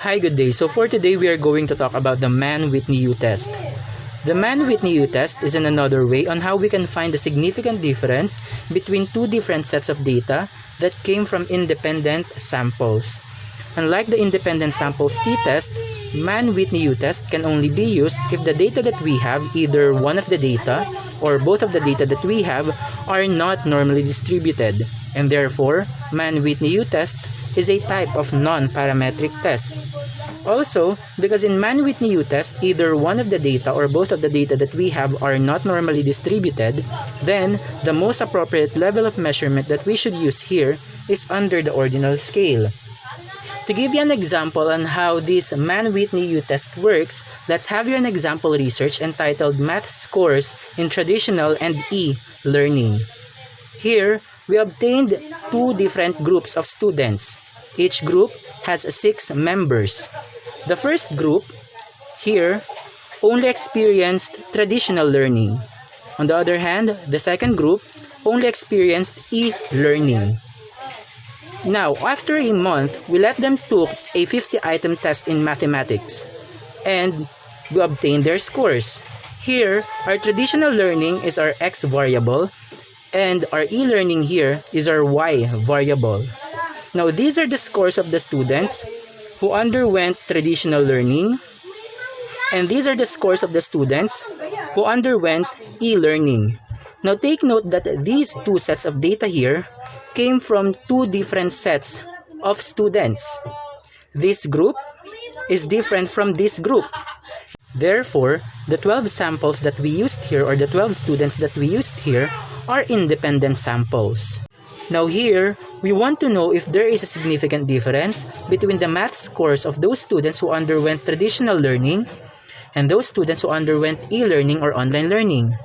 Hi, good day. So for today, we are going to talk about the Mann-Whitney-U test. The Mann-Whitney-U test is another way on how we can find the significant difference between two different sets of data that came from independent samples. Unlike the independent samples t-test, Mann-Whitney-U test can only be used if the data that we have, either one of the data or both of the data that we have, are not normally distributed, and therefore, Mann-Whitney-U test is a type of non-parametric test. Also, because in Mann-Whitney-U test, either one of the data or both of the data that we have are not normally distributed, then the most appropriate level of measurement that we should use here is under the ordinal scale. To give you an example on how this Mann-Whitney-U test works, let's have here an example research entitled Math Scores in Traditional and E-Learning. Here, we obtained two different groups of students. Each group has 6 members. The first group here only experienced traditional learning. On the other hand, the second group only experienced e-learning. Now, after a month, we let them took a 50-item test in mathematics and we obtained their scores. Here, our traditional learning is our x variable and our e-learning here is our y variable. Now, these are the scores of the students who underwent traditional learning, and these are the scores of the students who underwent e-learning. Now, take note that these two sets of data here came from two different sets of students. This group is different from this group. Therefore, the 12 samples that we used here, or the 12 students that we used here, are independent samples. Now here, we want to know if there is a significant difference between the math scores of those students who underwent traditional learning and those students who underwent e-learning or online learning.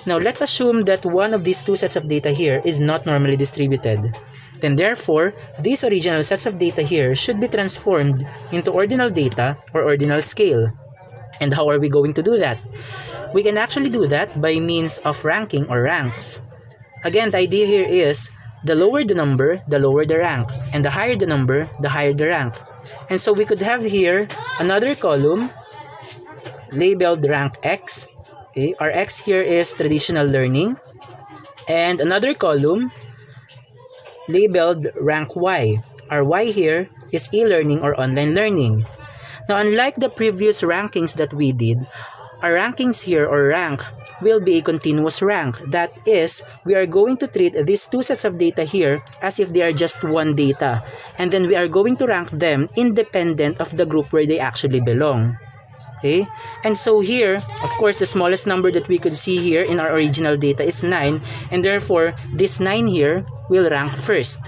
Now let's assume that one of these two sets of data here is not normally distributed. Then therefore, these original sets of data here should be transformed into ordinal data or ordinal scale. And how are we going to do that? We can actually do that by means of ranking or ranks. Again, the idea here is the lower the number, the lower the rank, and the higher the number, the higher the rank. And so we could have here another column labeled rank X. Okay, our X here is traditional learning, and another column labeled rank Y. Our Y here is e-learning or online learning. Now, unlike the previous rankings that we did, our rankings here, or rank, will be a continuous rank. That is, we are going to treat these two sets of data here as if they are just one data, and then we are going to rank them independent of the group where they actually belong. Okay, and so here, of course, the smallest number that we could see here in our original data is 9, and therefore this 9 here will rank first.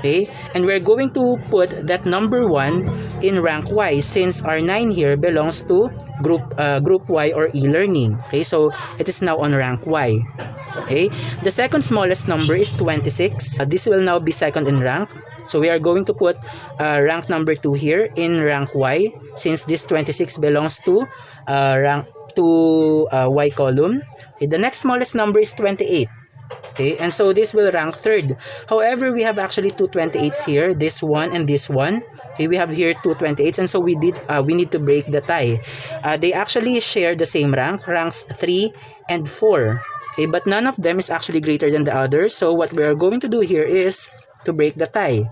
Okay, and we're going to put that number 1 in rank Y, since our 9 here belongs to group Y or e-learning. Okay, so it is now on rank Y. Okay, the second smallest number is 26. This will now be second in rank. So we are going to put rank number 2 here in rank Y, since this 26 belongs to rank Y column. Okay, the next smallest number is 28. Okay, and so this will rank third. However, we have actually two 28s here, this one and this one. Okay, we have here two 28s, and so we need to break the tie. They actually share the same rank, ranks 3 and 4. Okay, but none of them is actually greater than the other. So what we are going to do here is to break the tie.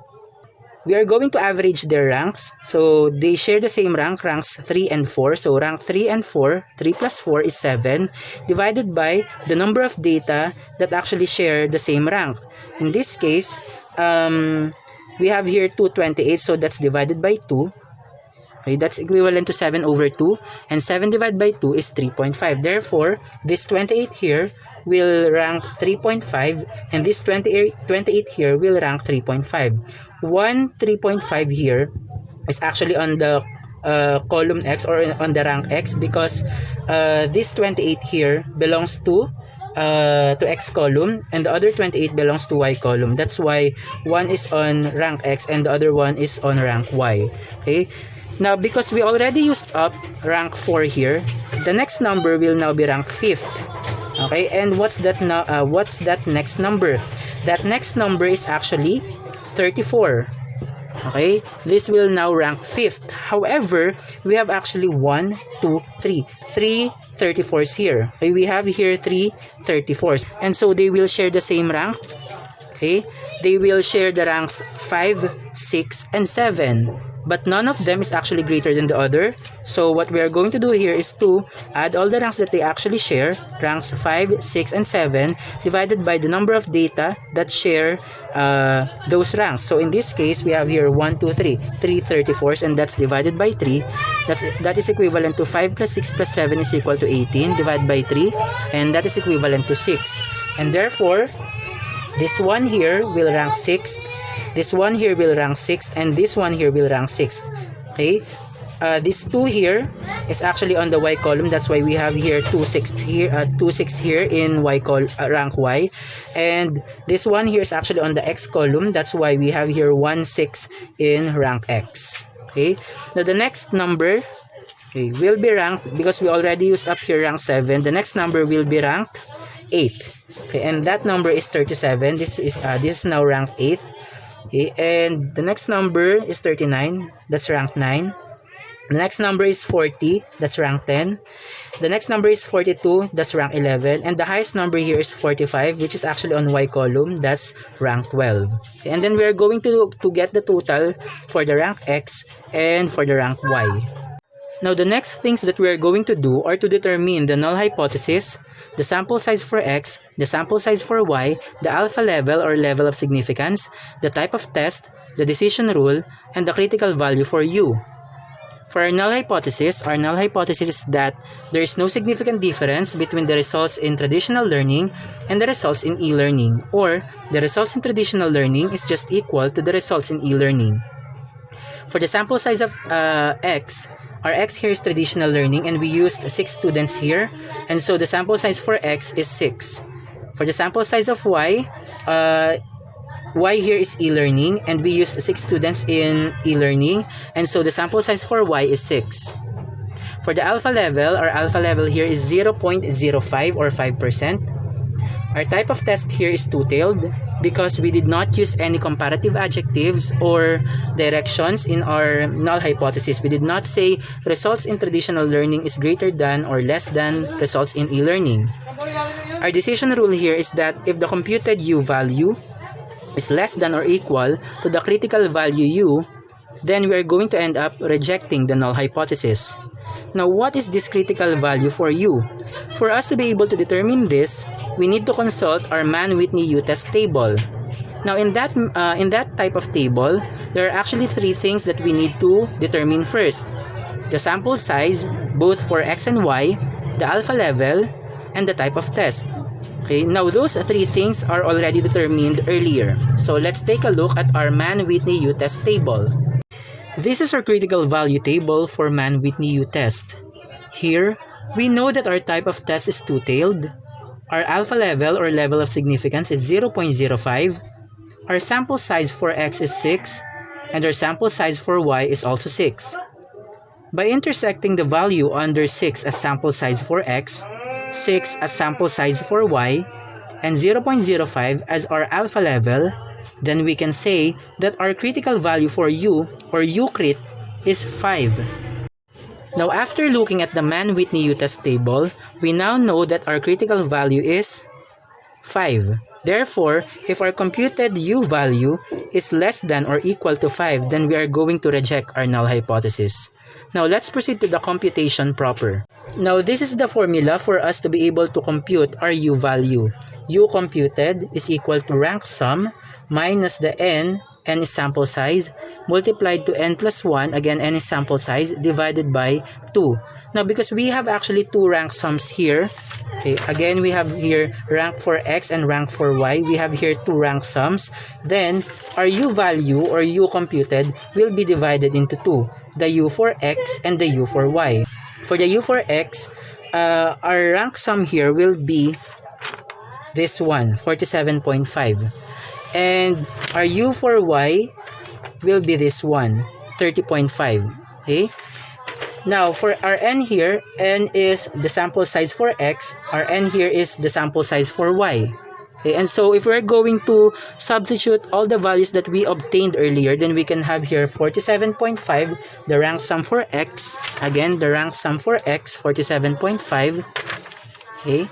We are going to average their ranks. So they share the same rank, ranks 3 and 4. So rank 3 and 4, 3 plus 4 is 7, divided by the number of data that actually share the same rank. In this case, we have here 228, so that's divided by 2. Okay, that's equivalent to 7 over 2. And 7 divided by 2 is 3.5. Therefore, this 28 here will rank 3.5, and this 28 here will rank 3.5. 3.5 here is actually on the column X, or on the rank X, because this 28 here belongs to X column, and the other 28 belongs to Y column. That's why one is on rank X and the other one is on rank Y. Okay, now because we already used up rank 4 here, the next number will now be rank 5th. Okay, and what's that next number? That next number is actually 34. Okay, this will now rank 5th. However, we have actually 1, 2, 3. 3 34s here. Okay, we have here 3 34s. And so they will share the same rank. Okay, they will share the ranks 5, 6, and 7. But none of them is actually greater than the other. So what we are going to do here is to add all the ranks that they actually share, ranks 5, 6, and 7, divided by the number of data that share those ranks. So in this case, we have here 1, 2, 3, 3 34s, and that's divided by 3. That is equivalent to 5 plus 6 plus 7 is equal to 18, divided by 3, and that is equivalent to 6. And therefore, this one here will rank 6th, this one here will rank 6th, and this one here will rank 6th. Okay, this 2 here is actually on the y column. That's why we have here 2 6 here, 2 6 here in rank y, and this one here is actually on the x column. That's why we have here 1 6 in rank x. Okay, now the next number, okay, will be ranked, because we already used up here rank 7. The next number will be ranked 8. Okay, and that number is 37. This is now ranked 8th. Okay, and the next number is 39. That's ranked 9. The next number is 40. That's ranked 10. The next number is 42. That's ranked 11. And the highest number here is 45, which is actually on y column. That's rank 12. Okay, and then we are going to get the total for the rank x and for the rank y. Now, the next things that we are going to do are to determine the null hypothesis, the sample size for x, the sample size for y, the alpha level or level of significance, the type of test, the decision rule, and the critical value for u. For our null hypothesis is that there is no significant difference between the results in traditional learning and the results in e-learning, or the results in traditional learning is just equal to the results in e-learning. For the sample size of x, our x here is traditional learning, and we used 6 students here, and so the sample size for x is 6. For the sample size of y, y here is e-learning, and we used 6 students in e-learning, and so the sample size for y is 6. For the alpha level, our alpha level here is 0.05 or 5%. Our type of test here is two-tailed because we did not use any comparative adjectives or directions in our null hypothesis. We did not say results in traditional learning is greater than or less than results in e-learning. Our decision rule here is that if the computed u value is less than or equal to the critical value u, then we are going to end up rejecting the null hypothesis. Now, what is this critical value for u? For us to be able to determine this, we need to consult our Mann-Whitney U-test table. Now, in that type of table, there are actually 3 things that we need to determine first: the sample size, both for x and y, the alpha level, and the type of test. Okay, now those 3 things are already determined earlier. So let's take a look at our Mann-Whitney U-test table. This is our critical value table for Mann-Whitney U-test. Here, we know that our type of test is two-tailed. Our alpha level or level of significance is 0.05. Our sample size for x is 6, and our sample size for y is also 6. By intersecting the value under 6 as sample size for x, 6 as sample size for y, and 0.05 as our alpha level, then we can say that our critical value for u, or u-crit, is 5. Now, after looking at the Mann-Whitney U-test table, we now know that our critical value is 5. Therefore, if our computed u value is less than or equal to 5, then we are going to reject our null hypothesis. Now, let's proceed to the computation proper. Now, this is the formula for us to be able to compute our u value. U computed is equal to rank sum minus the n is sample size, multiplied to n plus 1, again n is sample size, divided by 2. Now, because we have actually 2 rank sums here, okay, again we have here rank for x and rank for y, we have here 2 rank sums, then our u value or u computed will be divided into 2, the u for x and the u for y. For the u for x, our rank sum here will be this one, 47.5. And our u for y will be this one, 30.5. Okay? Now, for our n here, n is the sample size for x. Our n here is the sample size for y. Okay, and so if we're going to substitute all the values that we obtained earlier, then we can have here 47.5, the rank sum for x. Again, the rank sum for x, 47.5. Okay,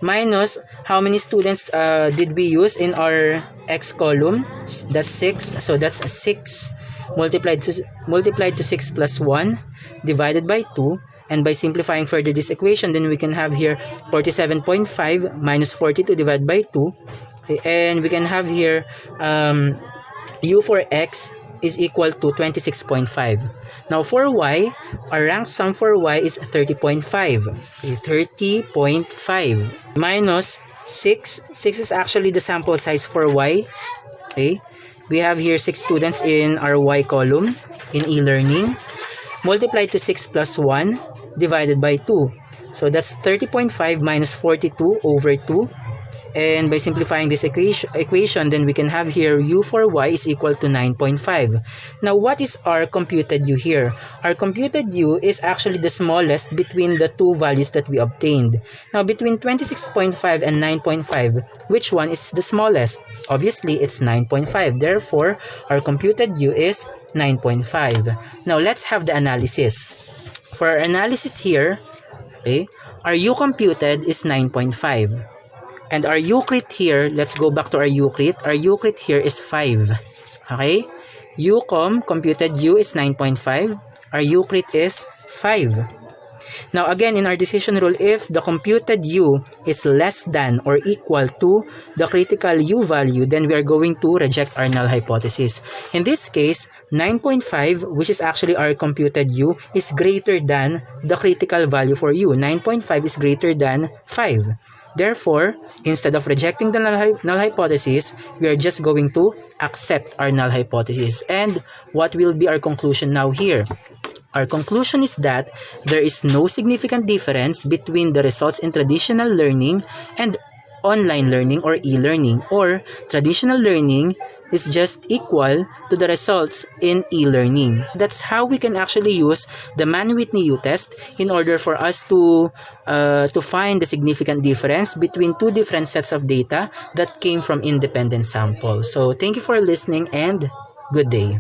minus how many students did we use in our x column? That's 6. So that's 6 multiplied to 6 plus 1 divided by 2. And by simplifying further this equation, then we can have here 47.5 minus 42 divided by 2. Okay, and we can have here u for x is equal to 26.5. Now for y, our rank sum for y is 30.5. Okay, 30.5 minus 6. 6 is actually the sample size for y. Okay, we have here 6 students in our y column in e-learning. Multiplied to 6 plus 1 divided by 2. So that's 30.5 minus 42 over 2. And by simplifying this equation, then we can have here u for y is equal to 9.5. Now, what is our computed u here? Our computed u is actually the smallest between the two values that we obtained. Now, between 26.5 and 9.5, which one is the smallest? Obviously, it's 9.5. Therefore, our computed u is 9.5. Now, let's have the analysis. For our analysis here, okay, our u computed is 9.5. And our u-crit here, let's go back to our u-crit. Our u-crit here is 5. Okay? Computed u is 9.5. Our u-crit is 5. Now again, in our decision rule, if the computed u is less than or equal to the critical u value, then we are going to reject our null hypothesis. In this case, 9.5, which is actually our computed u, is greater than the critical value for u. 9.5 is greater than 5. Therefore, instead of rejecting the null hypothesis, we are just going to accept our null hypothesis. And what will be our conclusion now here? Our conclusion is that there is no significant difference between the results in traditional learning and online learning or e-learning, or traditional learning is just equal to the results in e-learning. That's how we can actually use the Mann-Whitney U-test in order for us to find the significant difference between two different sets of data that came from independent samples. So thank you for listening and good day.